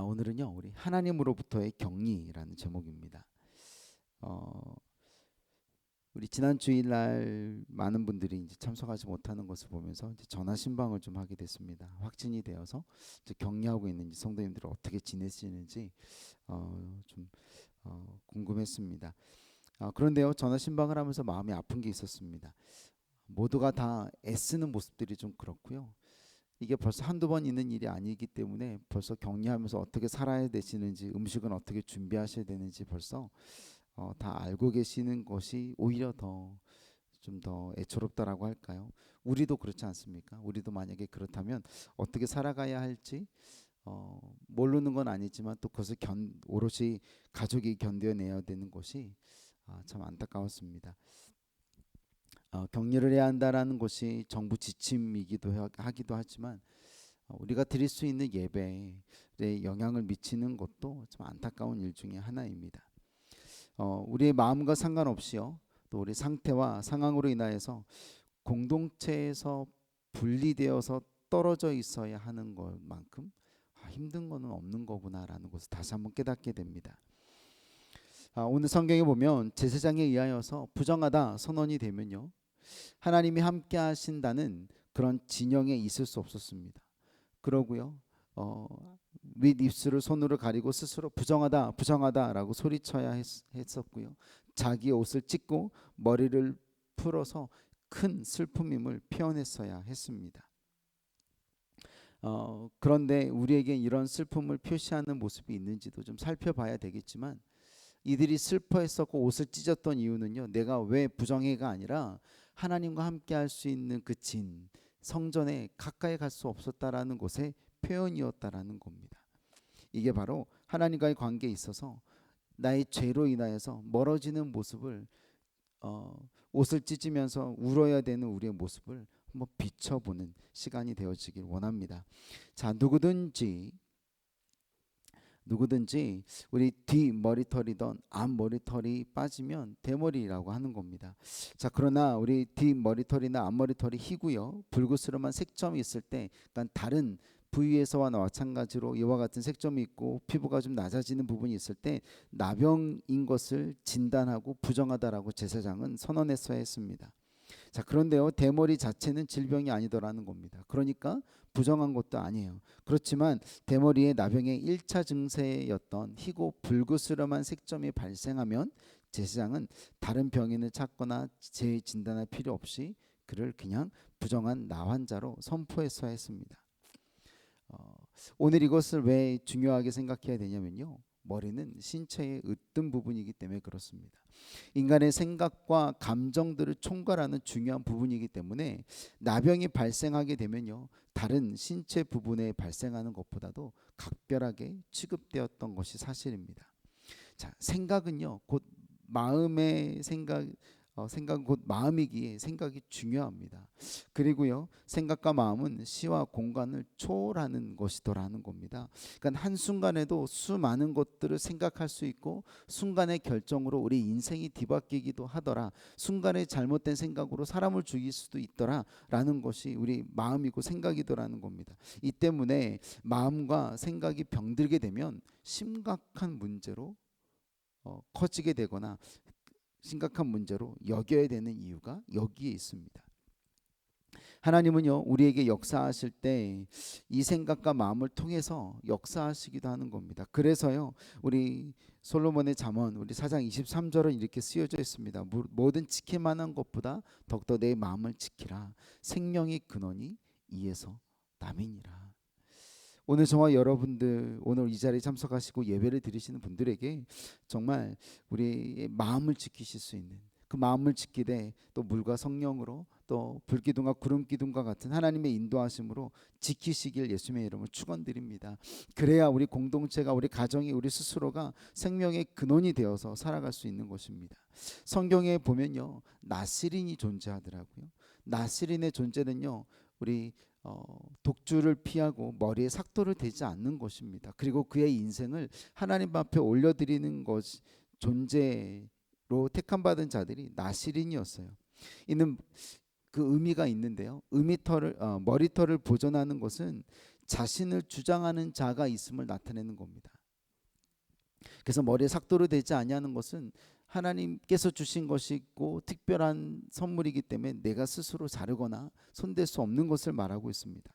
오늘은요, 우리 하나님으로부터의 격리라는 제목입니다. 어, 우리 지난 주일날 많은 분들이 이제 참석하지 못하는 것을 보면서 이제 전화 신방을 좀 하게 됐습니다. 확진이 되어서 이제 격리하고 있는 성도님들이 어떻게 지내시는지 좀 궁금했습니다. 그런데요, 전화 신방을 하면서 마음이 아픈 게 있었습니다. 모두가 다 애쓰는 모습들이 좀 그렇고요. 이게 벌써 한두 번 있는 일이 아니기 때문에 벌써 격리하면서 어떻게 살아야 되시는지, 음식은 어떻게 준비하셔야 되는지 벌써 다 알고 계시는 것이 오히려 더 좀 더 애처롭다라고 할까요? 우리도 그렇지 않습니까? 우리도 만약에 그렇다면 어떻게 살아가야 할지 모르는 건 아니지만 또 그것을 오롯이 가족이 견뎌내야 되는 것이 참 안타까웠습니다. 격리를 해야 한다라는 것이 정부 지침이기도 하기도 하지만 우리가 드릴 수 있는 예배에 영향을 미치는 것도 참 안타까운 일 중에 하나입니다. 우리의 마음과 상관없이요, 또 우리 상태와 상황으로 인하여서 공동체에서 분리되어서 떨어져 있어야 하는 것만큼 힘든 것은 없는 거구나라는 것을 다시 한번 깨닫게 됩니다. 오늘 성경에 보면 제사장에 의하여서 부정하다 선언이 되면요, 하나님이 함께 하신다는 그런 진영에 있을 수 없었습니다. 그러고요, 윗 입술을 손으로 가리고 스스로 부정하다 부정하다라고 소리쳐야 했었고요, 자기 옷을 찢고 머리를 풀어서 큰 슬픔임을 표현했어야 했습니다. 그런데 우리에게 이런 슬픔을 표시하는 모습이 있는지도 좀 살펴봐야 되겠지만, 이들이 슬퍼했었고 옷을 찢었던 이유는요, 내가 왜 부정해가 아니라 하나님과 함께 할 수 있는 그 성전에 가까이 갈 수 없었다라는 것의 표현이었다라는 겁니다. 이게 바로 하나님과의 관계에 있어서 나의 죄로 인하여서 멀어지는 모습을, 옷을 찢으면서 울어야 되는 우리의 모습을 한번 비춰보는 시간이 되어지길 원합니다. 자, 누구든지 우리 뒤 머리털이던 앞 머리털이 빠지면 대머리라고 하는 겁니다. 자, 그러나 우리 뒤 머리털이나 앞 머리털이 희고요, 불그스름한 색점이 있을 때, 그러니까 다른 부위에서와 마찬가지로 이와 같은 색점이 있고 피부가 좀 낮아지는 부분이 있을 때 나병인 것을 진단하고 부정하다라고 제사장은 선언했어야 했습니다. 자, 그런데요, 대머리 자체는 질병이 아니더라는 겁니다. 그러니까 부정한 것도 아니에요. 그렇지만 대머리의 나병의 1차 증세였던 희고 불그스름한 색점이 발생하면 제사장은 다른 병인을 찾거나 재진단할 필요 없이 그를 그냥 부정한 나환자로 선포했어야 했습니다. 오늘 이것을 왜 중요하게 생각해야 되냐면요, 머리는 신체의 으뜸 부분이기 때문에 그렇습니다. 인간의 생각과 감정들을 총괄하는 중요한 부분이기 때문에 나병이 발생하게 되면요, 다른 신체 부분에 발생하는 것보다도 각별하게 취급되었던 것이 사실입니다. 자, 생각은요, 곧 마음의 생각은 곧 마음이기에 생각이 중요합니다. 그리고요, 생각과 마음은 시와 공간을 초월하는 것이더라는 겁니다. 그러니까 한순간에도 수많은 것들을 생각할 수 있고 순간의 결정으로 우리 인생이 뒤바뀌기도 하더라, 순간의 잘못된 생각으로 사람을 죽일 수도 있더라 라는 것이 우리 마음이고 생각이더라는 겁니다. 이 때문에 마음과 생각이 병들게 되면 심각한 문제로 커지게 되거나 심각한 문제로 여겨야 되는 이유가 여기에 있습니다. 하나님은요, 우리에게 역사하실 때 이 생각과 마음을 통해서 역사하시기도 하는 겁니다. 그래서요, 우리 솔로몬의 잠언 우리 4장 23절은 이렇게 쓰여져 있습니다. 모든 지킬 만한 것보다 더욱더 내 마음을 지키라. 생명의 근원이 이에서 남이니라. 오늘 저와 여러분들, 오늘 이 자리에 참석하시고 예배를 드리시는 분들에게 정말 우리의 마음을 지키실 수 있는, 그 마음을 지키되 또 물과 성령으로 또 불기둥과 구름기둥과 같은 하나님의 인도하심으로 지키시길 예수님의 이름으로 축원드립니다. 그래야 우리 공동체가, 우리 가정이, 우리 스스로가 생명의 근원이 되어서 살아갈 수 있는 것입니다. 성경에 보면요, 나스린이 존재하더라고요. 나스린의 존재는요, 우리 독주를 피하고 머리에 삭도를 대지 않는 것입니다. 그리고 그의 인생을 하나님 앞에 올려드리는 것, 존재로 택함받은 자들이 나시린이었어요. 이는 그 의미가 있는데요, 머리털을 보존하는 것은 자신을 주장하는 자가 있음을 나타내는 겁니다. 그래서 머리에 삭도로 되지 아니하는 것은 하나님께서 주신 것이고 특별한 선물이기 때문에 내가 스스로 자르거나 손댈 수 없는 것을 말하고 있습니다.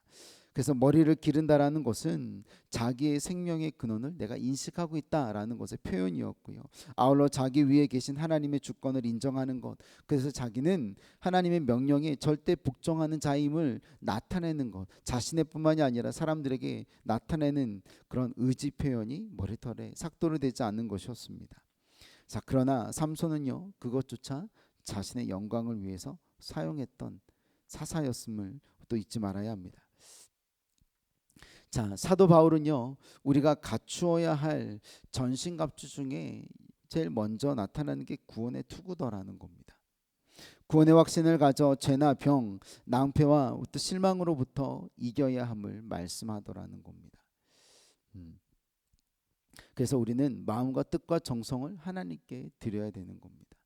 그래서 머리를 기른다라는 것은 자기의 생명의 근원을 내가 인식하고 있다라는 것의 표현이었고요. 아울러 자기 위에 계신 하나님의 주권을 인정하는 것, 그래서 자기는 하나님의 명령에 절대 복종하는 자임을 나타내는 것, 자신의 뿐만이 아니라 사람들에게 나타내는 그런 의지 표현이 머리털에 삭도로 되지 않는 것이었습니다. 자, 그러나 삼손은요, 그것조차 자신의 영광을 위해서 사용했던 사사였음을 또 잊지 말아야 합니다. 자, 사도 바울은요, 우리가 갖추어야 할 전신갑주 중에 제일 먼저 나타나는 게 구원의 투구더라는 겁니다. 구원의 확신을 가져 죄나 병, 낭패와 또 실망으로부터 이겨야 함을 말씀하더라는 겁니다. 그래서 우리는 마음과 뜻과 정성을 하나님께 드려야 되는 겁니다.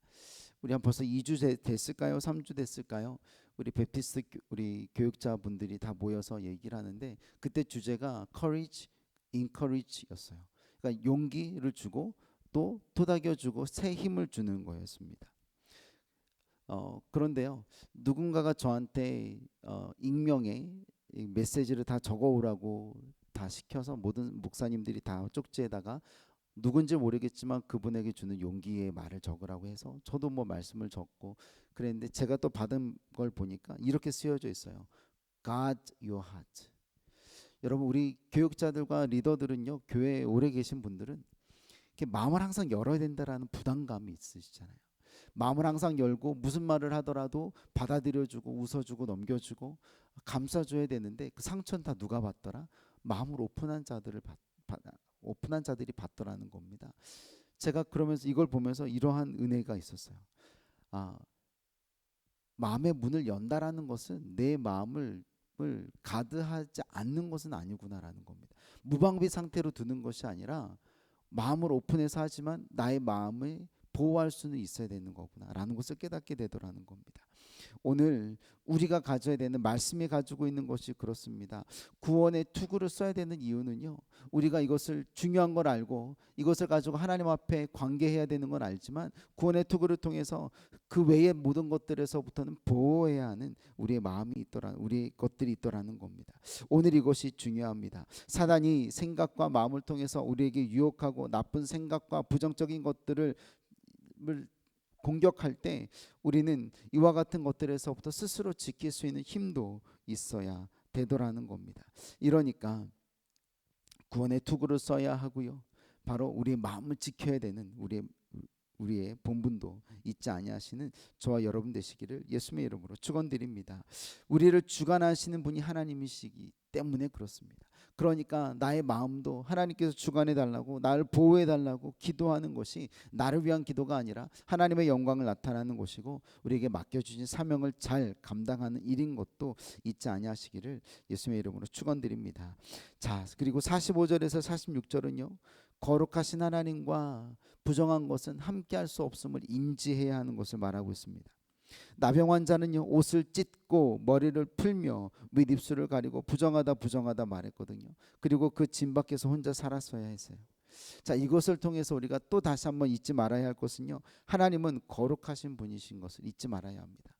우리 한 벌써 2주 됐을까요? 3주 됐을까요? 우리 베프티스트 우리 교육자분들이 다 모여서 얘기를 하는데 그때 주제가 courage, encourage였어요. 그러니까 용기를 주고 또 토닥여주고 새 힘을 주는 거였습니다. 그런데요, 누군가가 저한테 익명의 메시지를 다 적어오라고 다 시켜서 모든 목사님들이 다 쪽지에다가 누군지 모르겠지만 그분에게 주는 용기의 말을 적으라고 해서 저도 뭐 말씀을 적고 그랬는데 제가 또 받은 걸 보니까 이렇게 쓰여져 있어요. God your heart. 여러분, 우리 교육자들과 리더들은요, 교회에 오래 계신 분들은 이렇게 마음을 항상 열어야 된다라는 부담감이 있으시잖아요. 마음을 항상 열고 무슨 말을 하더라도 받아들여주고 웃어주고 넘겨주고 감싸줘야 되는데 그 상처는 다 누가 받더라? 마음을 오픈한 자들이 받더라는 겁니다. 제가 그러면서 이걸 보면서 이러한 은혜가 있었어요. 마음의 문을 연다라는 것은 내 마음을 가드하지 않는 것은 아니구나라는 겁니다. 무방비 상태로 두는 것이 아니라 마음을 오픈해서 하지만 나의 마음을 보호할 수는 있어야 되는 거구나라는 것을 깨닫게 되더라는 겁니다. 오늘 우리가 가져야 되는 말씀이 가지고 있는 것이 그렇습니다. 구원의 투구를 써야 되는 이유는요, 우리가 이것을 중요한 걸 알고 이것을 가지고 하나님 앞에 관계해야 되는 건 알지만 구원의 투구를 통해서 그 외의 모든 것들에서부터는 보호해야 하는 우리의 마음이 우리의 것들이 있더라는 겁니다. 오늘 이것이 중요합니다. 사단이 생각과 마음을 통해서 우리에게 유혹하고 나쁜 생각과 부정적인 것들을 공격할 때 우리는 이와 같은 것들에서부터 스스로 지킬 수 있는 힘도 있어야 되더라는 겁니다. 이러니까 구원의 투구를 써야 하고요, 바로 우리의 마음을 지켜야 되는 우리의 본분도 잊지 아니하시는 저와 여러분 되시기를 예수님의 이름으로 축원드립니다. 우리를 주관하시는 분이 하나님이시기 때문에 그렇습니다. 그러니까 나의 마음도 하나님께서 주관해 달라고, 나를 보호해 달라고 기도하는 것이 나를 위한 기도가 아니라 하나님의 영광을 나타내는 것이고 우리에게 맡겨주신 사명을 잘 감당하는 일인 것도 잊지 아니하시기를 예수님의 이름으로 축원드립니다. 자, 그리고 45절에서 46절은요, 거룩하신 하나님과 부정한 것은 함께할 수 없음을 인지해야 하는 것을 말하고 있습니다. 나병 환자는요, 옷을 찢고 머리를 풀며 밑입술을 가리고 부정하다 말했거든요. 그리고 그 짐 밖에서 혼자 살았어야 했어요. 자, 이것을 통해서 우리가 또 다시 한번 잊지 말아야 할 것은요, 하나님은 거룩하신 분이신 것을 잊지 말아야 합니다.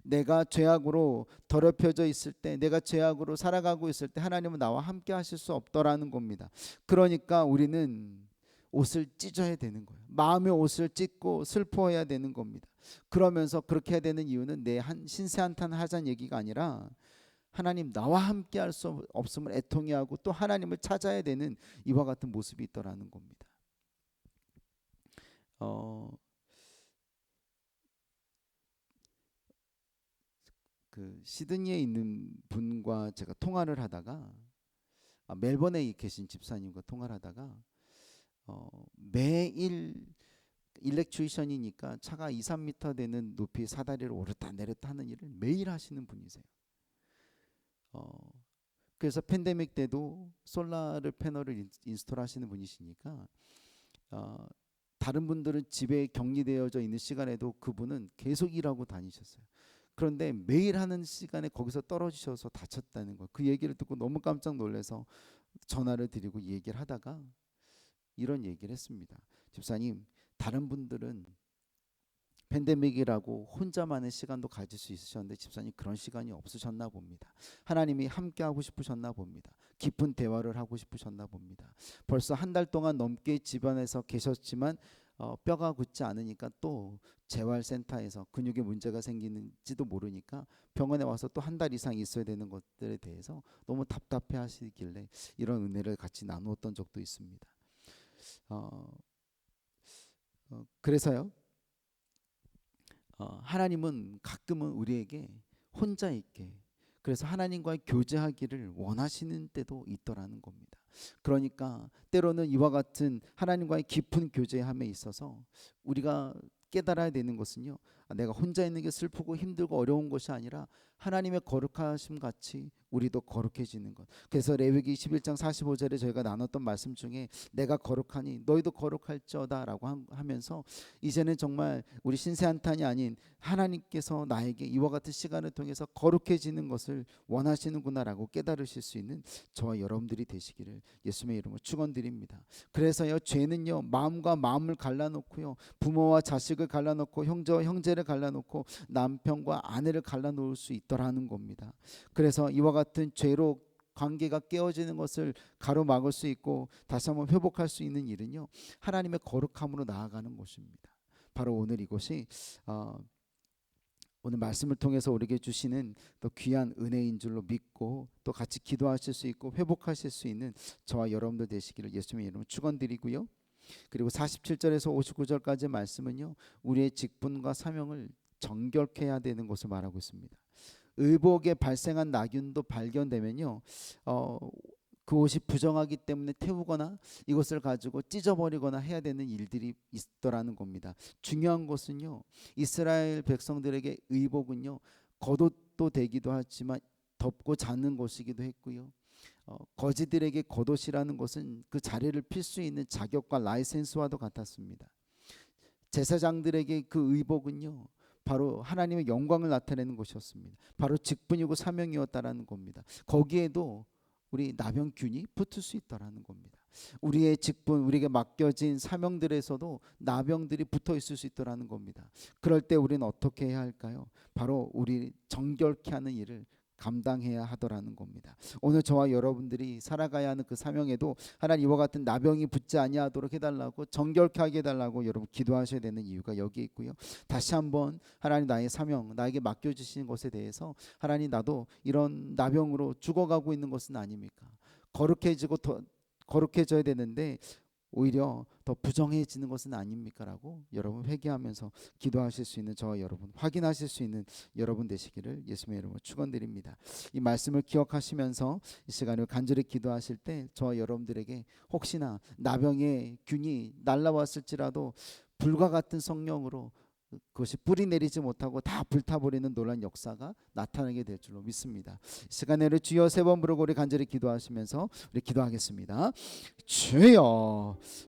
내가 죄악으로 더럽혀져 있을 때, 내가 죄악으로 살아가고 있을 때 하나님은 나와 함께 하실 수 없더라는 겁니다. 그러니까 우리는 옷을 찢어야 되는 거예요. 마음의 옷을 찢고 슬퍼해야 되는 겁니다. 그러면서 그렇게 해야 되는 이유는 내 신세 한탄 하자는 얘기가 아니라 하나님 나와 함께 할 수 없음을 애통해하고 또 하나님을 찾아야 되는 이와 같은 모습이 있더라는 겁니다. 그 시드니에 있는 분과 제가 통화를 하다가 멜번에 계신 집사님과 통화를 하다가 매일 일렉트리션이니까 차가 2, 3m 되는 높이 사다리를 오르다 내렸다 하는 일을 매일 하시는 분이세요. 그래서 팬데믹 때도 솔라를 패널을 인스톨 하시는 분이시니까 다른 분들은 집에 격리되어져 있는 시간에도 그분은 계속 일하고 다니셨어요. 그런데 매일 하는 시간에 거기서 떨어지셔서 다쳤다는 거. 그 얘기를 듣고 너무 깜짝 놀라서 전화를 드리고 얘기를 하다가 이런 얘기를 했습니다. 집사님, 다른 분들은 팬데믹이라고 혼자만의 시간도 가질 수 있으셨는데 집사님 그런 시간이 없으셨나 봅니다. 하나님이 함께 하고 싶으셨나 봅니다. 깊은 대화를 하고 싶으셨나 봅니다. 벌써 한 달 동안 넘게 집안에서 계셨지만 뼈가 굳지 않으니까 또 재활센터에서 근육에 문제가 생기는지도 모르니까 병원에 와서 또 한 달 이상 있어야 되는 것들에 대해서 너무 답답해 하시길래 이런 은혜를 같이 나누었던 적도 있습니다. 그래서요, 하나님은 가끔은 우리에게 혼자 있게, 그래서 하나님과의 교제하기를 원하시는 때도 있더라는 겁니다. 그러니까 때로는 이와 같은 하나님과의 깊은 교제함에 있어서 우리가 깨달아야 되는 것은요, 내가 혼자 있는 게 슬프고 힘들고 어려운 것이 아니라 하나님의 거룩하심 같이 우리도 거룩해지는 것. 그래서 레위기 21장 45절에 저희가 나눴던 말씀 중에 내가 거룩하니 너희도 거룩할지어다라고 하면서 이제는 정말 우리 신세한탄이 아닌 하나님께서 나에게 이와 같은 시간을 통해서 거룩해지는 것을 원하시는구나라고 깨달으실 수 있는 저와 여러분들이 되시기를 예수님의 이름으로 축원드립니다. 그래서요, 죄는요 마음과 마음을 갈라놓고요, 부모와 자식을 갈라놓고 형제와 형제를 갈라놓고 남편과 아내를 갈라놓을 수 있더라는 겁니다. 그래서 이와 같은 죄로 관계가 깨어지는 것을 가로막을 수 있고 다시 한번 회복할 수 있는 일은요, 하나님의 거룩함으로 나아가는 것입니다. 바로 오늘 이것이 오늘 말씀을 통해서 우리에게 주시는 또 귀한 은혜인 줄로 믿고 또 같이 기도하실 수 있고 회복하실 수 있는 저와 여러분들 되시기를 예수님의 이름으로 축원드리고요. 그리고 47절에서 59절까지 말씀은요, 우리의 직분과 사명을 정결케 해야 되는 것을 말하고 있습니다. 의복에 발생한 나균도 발견되면요, 그 옷이 부정하기 때문에 태우거나 이것을 가지고 찢어버리거나 해야 되는 일들이 있더라는 겁니다. 중요한 것은요, 이스라엘 백성들에게 의복은요 겉옷도 되기도 하지만 덮고 자는 것이기도 했고요, 거지들에게 겉옷이라는 것은 그 자리를 필 수 있는 자격과 라이센스와도 같았습니다. 제사장들에게 그 의복은요 바로 하나님의 영광을 나타내는 것이었습니다. 바로 직분이고 사명이었다라는 겁니다. 거기에도 우리 나병균이 붙을 수 있다라는 겁니다. 우리의 직분, 우리에게 맡겨진 사명들에서도 나병들이 붙어 있을 수 있다라는 겁니다. 그럴 때 우리는 어떻게 해야 할까요? 바로 우리 정결케 하는 일을 감당해야 하더라는 겁니다. 오늘 저와 여러분들이 살아가야 하는 그 사명에도 하나님 이와 같은 나병이 붙지 아니하도록 해달라고, 정결케 하게 해달라고 여러분 기도하셔야 되는 이유가 여기 있고요. 다시 한번 하나님 나의 사명, 나에게 맡겨주신 것에 대해서 하나님 나도 이런 나병으로 죽어가고 있는 것은 아닙니까? 거룩해지고 더 거룩해져야 되는데 오히려 더 부정해지는 것은 아닙니까? 라고 여러분 회개하면서 기도하실 수 있는 저와 여러분, 확인하실 수 있는 여러분 되시기를 예수님의 이름으로 축원드립니다. 이 말씀을 기억하시면서 이 시간을 간절히 기도하실 때 저와 여러분들에게 혹시나 나병의 균이 날라왔을지라도 불과 같은 성령으로 그것이 뿌리 내리지 못하고 다 불타버리는 놀란 역사가 나타나게 될 줄로 믿습니다. 시간에를 주여 세 번 부르고 우리 간절히 기도하시면서 우리 기도하겠습니다. 주여